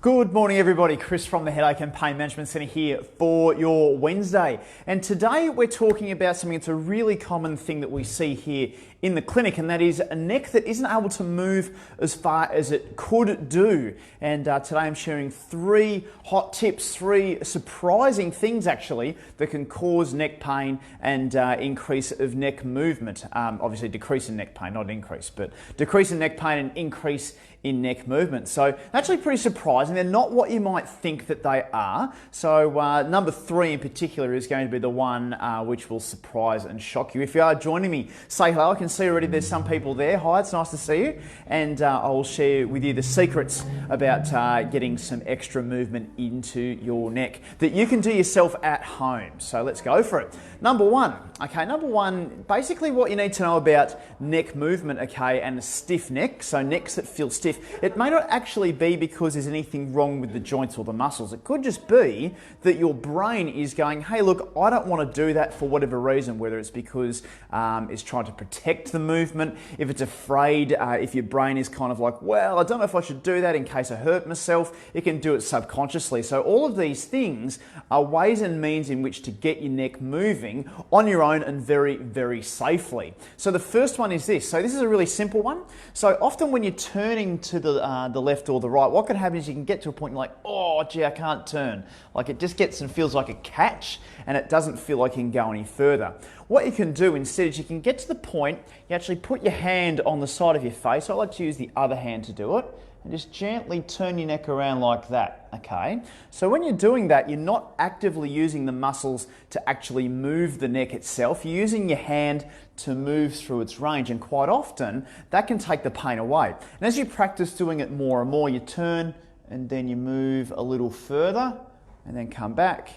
Good morning everybody, Chris from the Headache and Pain Management Centre here for your Wednesday. And today we're talking about something that's a really common thing that we see here in the clinic, and that is a neck that isn't able to move as far as it could do. And today I'm sharing 3 hot tips, 3 surprising things actually that can cause neck pain and increase of neck movement. Obviously decrease in neck pain, not increase, but decrease in neck pain and increase in neck movement. So actually pretty surprising. They're not what you might think that they are. So number 3 in particular is going to be the one which will surprise and shock you. If you are joining me, say hello. I can see already there's some people there. Hi, it's nice to see you. And I will share with you the secrets about getting some extra movement into your neck that you can do yourself at home. So let's go for it. Number 1. Okay, number 1, basically what you need to know about neck movement, okay, and a stiff neck, so necks that feel stiff. It may not actually be because there's anything wrong with the joints or the muscles. It could just be that your brain is going, hey, look, I don't want to do that for whatever reason, whether it's because it's trying to protect the movement, if it's afraid, if your brain is kind of like, well, I don't know if I should do that in case I hurt myself, it can do it subconsciously. So all of these things are ways and means in which to get your neck moving on your own and very, very safely. So the first one is this. So this is a really simple one. So often when you're turning to the left or the right, what can happen is you can get to a point you're like, oh, gee, I can't turn. Like it just gets and feels like a catch and it doesn't feel like you can go any further. What you can do instead is you can get to the point, you actually put your hand on the side of your face. I like to use the other hand to do it. And just gently turn your neck around like that, okay? So when you're doing that, you're not actively using the muscles to actually move the neck itself. You're using your hand to move through its range, and quite often that can take the pain away. And as you practice doing it more and more, you turn and then you move a little further and then come back,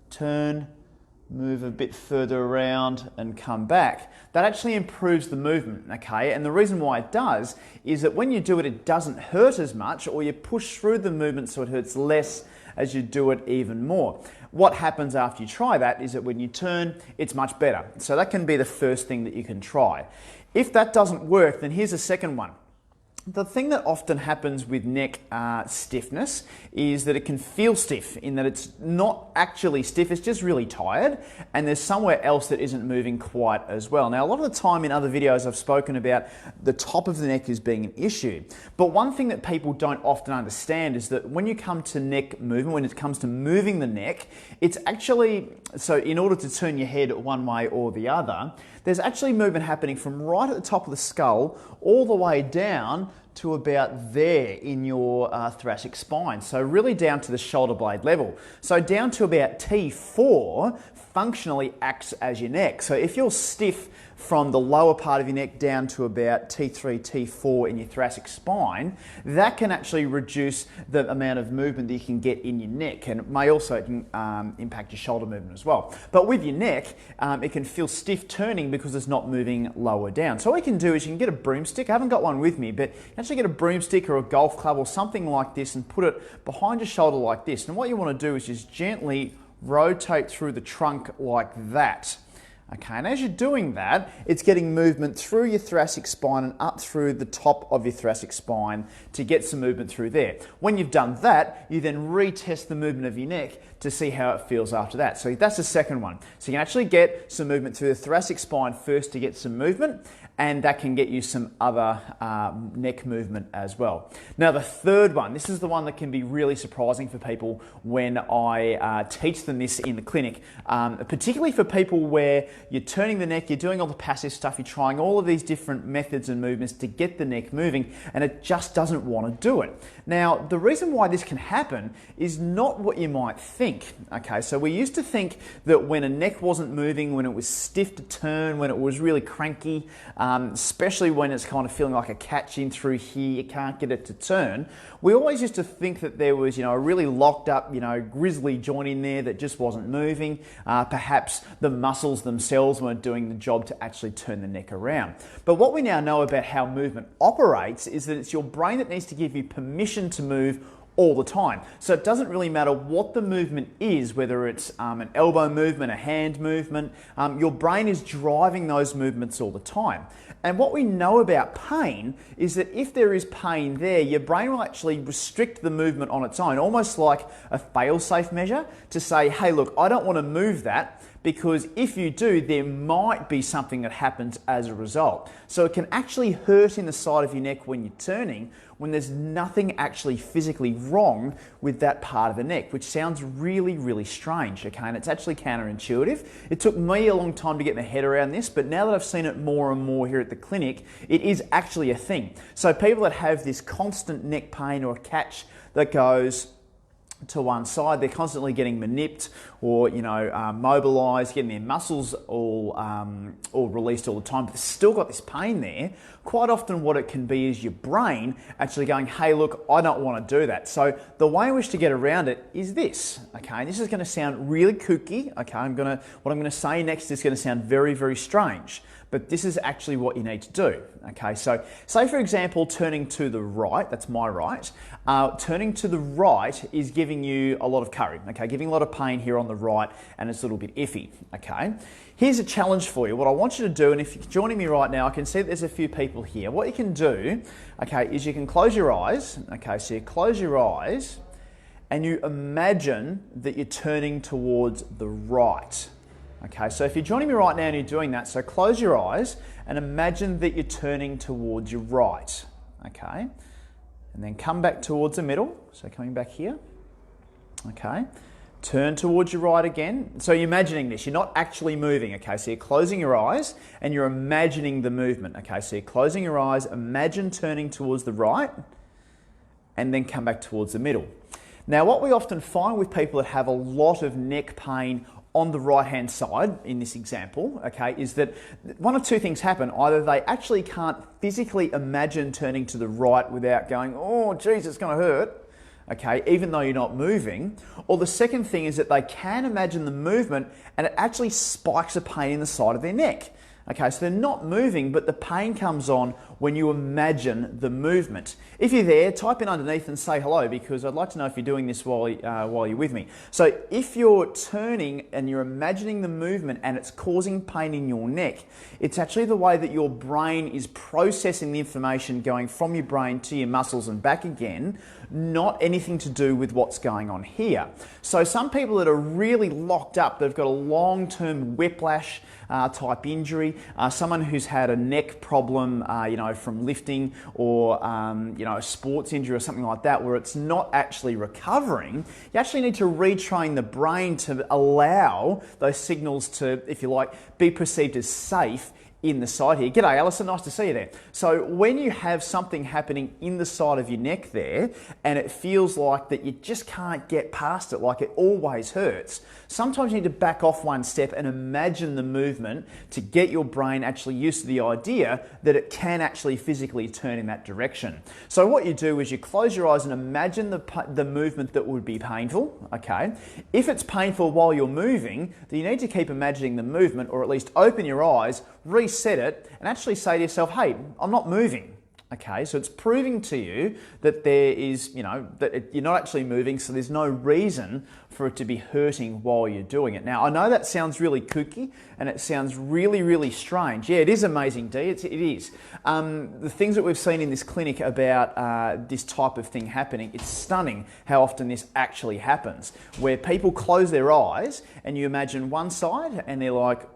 turn, move a bit further around and come back. That actually improves the movement, okay? And the reason why it does is that when you do it, it doesn't hurt as much, or you push through the movement so it hurts less as you do it even more. What happens after you try that is that when you turn, it's much better. So that can be the first thing that you can try. If that doesn't work, then here's a second one. The thing that often happens with neck stiffness is that it can feel stiff, in that it's not actually stiff, it's just really tired, and there's somewhere else that isn't moving quite as well. Now, a lot of the time in other videos I've spoken about the top of the neck as being an issue, but one thing that people don't often understand is that when you come to neck movement, when it comes to moving the neck, it's actually, so in order to turn your head one way or the other, there's actually movement happening from right at the top of the skull all the way down to about there in your thoracic spine. So really down to the shoulder blade level. So down to about T4 functionally acts as your neck. So if you're stiff from the lower part of your neck down to about T3, T4 in your thoracic spine, that can actually reduce the amount of movement that you can get in your neck, and it may also impact your shoulder movement as well. But with your neck, it can feel stiff turning because it's not moving lower down. So what you can do is you can get a broomstick. I haven't got one with me, but you can actually get a broomstick or a golf club or something like this and put it behind your shoulder like this. And what you want to do is just gently rotate through the trunk like that. Okay, and as you're doing that, it's getting movement through your thoracic spine and up through the top of your thoracic spine to get some movement through there. When you've done that, you then retest the movement of your neck to see how it feels after that. So that's the second one. So you can actually get some movement through the thoracic spine first to get some movement, and that can get you some other neck movement as well. Now the third one, this is the one that can be really surprising for people when I teach them this in the clinic, particularly for people where you're turning the neck, you're doing all the passive stuff, you're trying all of these different methods and movements to get the neck moving, and it just doesn't want to do it. Now, the reason why this can happen is not what you might think. Okay, so we used to think that when a neck wasn't moving, when it was stiff to turn, when it was really cranky, especially when it's kind of feeling like a catch in through here, you can't get it to turn, we always used to think that there was, a really locked up, grizzly joint in there that just wasn't moving. Perhaps the muscles themselves weren't doing the job to actually turn the neck around. But what we now know about how movement operates is that it's your brain that needs to give you permission to move all the time. So it doesn't really matter what the movement is, whether it's an elbow movement, a hand movement, your brain is driving those movements all the time. And what we know about pain is that if there is pain there, your brain will actually restrict the movement on its own, almost like a fail-safe measure to say, hey, look, I don't want to move that, because if you do, there might be something that happens as a result. So it can actually hurt in the side of your neck when you're turning, when there's nothing actually physically wrong with that part of the neck, which sounds really, really strange, okay? And it's actually counterintuitive. It took me a long time to get my head around this, but now that I've seen it more and more here at the clinic, it is actually a thing. So people that have this constant neck pain or a catch that goes to one side, they're constantly getting manipped or mobilized, getting their muscles all released all the time, but they've still got this pain there. Quite often what it can be is your brain actually going, hey, look, I don't want to do that. So the way in which to get around it is this, okay? And this is going to sound really kooky, okay? What I'm going to say next is going to sound very, very strange, but this is actually what you need to do, okay? So say, for example, turning to the right, that's my right, turning to the right is giving you a lot of curry, okay? Giving a lot of pain here on the right, and it's a little bit iffy, okay? Here's a challenge for you. What I want you to do, and if you're joining me right now, I can see that there's a few people here. What you can do, okay, is you can close your eyes, okay? So you close your eyes and you imagine that you're turning towards the right. Okay, so if you're joining me right now and you're doing that, so close your eyes and imagine that you're turning towards your right, okay? And then come back towards the middle, so coming back here, okay? Turn towards your right again. So you're imagining this, you're not actually moving, okay? So you're closing your eyes and you're imagining the movement, okay? So you're closing your eyes, imagine turning towards the right, and then come back towards the middle. Now, what we often find with people that have a lot of neck pain on the right-hand side, in this example, okay, is that one of two things happen. Either they actually can't physically imagine turning to the right without going, oh, geez, it's going to hurt, okay, even though you're not moving. Or the second thing is that they can imagine the movement and it actually spikes a pain in the side of their neck. Okay, so they're not moving, but the pain comes on when you imagine the movement. If you're there, type in underneath and say hello, because I'd like to know if you're doing this while you're with me. So if you're turning and you're imagining the movement and it's causing pain in your neck, it's actually the way that your brain is processing the information going from your brain to your muscles and back again, not anything to do with what's going on here. So some people that are really locked up, they've got a long-term whiplash type injury, someone who's had a neck problem, from lifting, or a sports injury or something like that, where it's not actually recovering, you actually need to retrain the brain to allow those signals to, if you like, be perceived as safe in the side here. G'day, Alison, nice to see you there. So when you have something happening in the side of your neck there, and it feels like that you just can't get past it, like it always hurts, sometimes you need to back off one step and imagine the movement to get your brain actually used to the idea that it can actually physically turn in that direction. So what you do is you close your eyes and imagine the movement that would be painful, okay? If it's painful while you're moving, then you need to keep imagining the movement, or at least open your eyes, reset it, and actually say to yourself, hey, I'm not moving. Okay, so it's proving to you that there is, you're not actually moving, so there's no reason for it to be hurting while you're doing it. Now, I know that sounds really kooky and it sounds really, really strange. Yeah, it is amazing, Dee, it is. The things that we've seen in this clinic about this type of thing happening, it's stunning how often this actually happens, where people close their eyes and you imagine one side and they're like,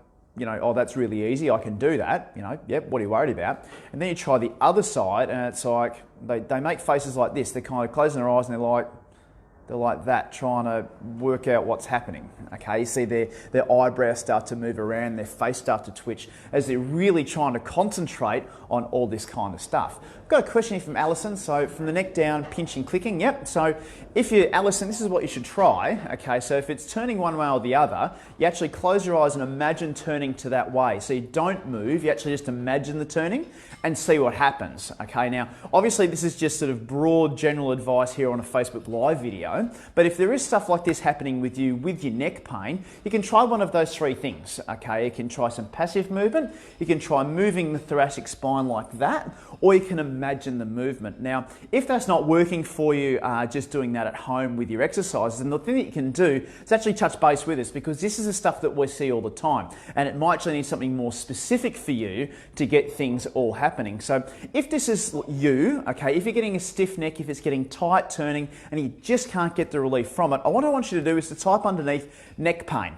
oh, that's really easy, I can do that, yep, what are you worried about? And then you try the other side and it's like, they make faces like this, they're kind of closing their eyes and they're like that, trying to work out what's happening, okay? You see their eyebrows start to move around, their face start to twitch, as they're really trying to concentrate on all this kind of stuff. I've got a question here from Alison. So from the neck down, pinching, clicking, yep. So if you're, Alison, this is what you should try, okay? So if it's turning one way or the other, you actually close your eyes and imagine turning to that way. So you don't move, you actually just imagine the turning and see what happens, okay? Now, obviously this is just sort of broad general advice here on a Facebook Live video, but if there is stuff like this happening with you with your neck pain, you can try one of those three things, okay? You can try some passive movement, you can try moving the thoracic spine like that, or you can imagine the movement. Now, if that's not working for you, just doing that at home with your exercises, then the thing that you can do is actually touch base with us, because this is the stuff that we see all the time, and it might actually need something more specific for you to get things all happening. So if this is you, okay, if you're getting a stiff neck, if it's getting tight turning and you just can't get the relief from it, what I want you to do is to type underneath neck pain.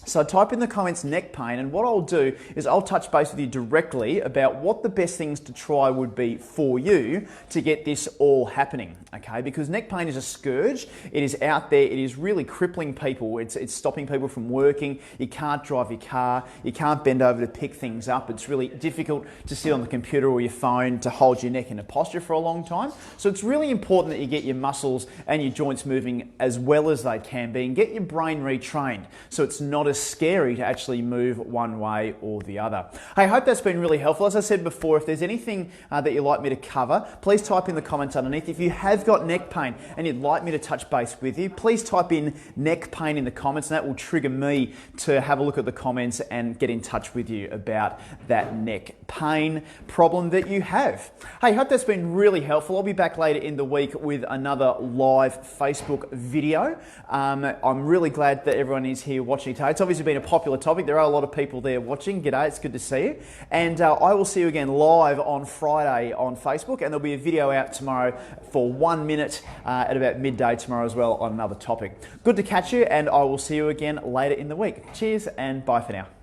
So type in the comments neck pain, and what I'll do is I'll touch base with you directly about what the best things to try would be for you to get this all happening, okay? Because neck pain is a scourge. It is out there. It is really crippling people. It's stopping people from working. You can't drive your car. You can't bend over to pick things up. It's really difficult to sit on the computer or your phone to hold your neck in a posture for a long time. So it's really important that you get your muscles and your joints moving as well as they can be, and get your brain retrained so it's not as scary to actually move one way or the other. Hey, I hope that's been really helpful. As I said before, if there's anything that you'd like me to cover, please type in the comments underneath. If you have got neck pain and you'd like me to touch base with you, please type in neck pain in the comments, and that will trigger me to have a look at the comments and get in touch with you about that neck pain problem that you have. Hey, hope that's been really helpful. I'll be back later in the week with another live Facebook video. I'm really glad that everyone is here watching today. It's obviously been a popular topic. There are a lot of people there watching. G'day, it's good to see you. And I will see you again live on Friday on Facebook, and there'll be a video out tomorrow for 1 minute at about midday tomorrow as well on another topic. Good to catch you, and I will see you again later in the week. Cheers and bye for now.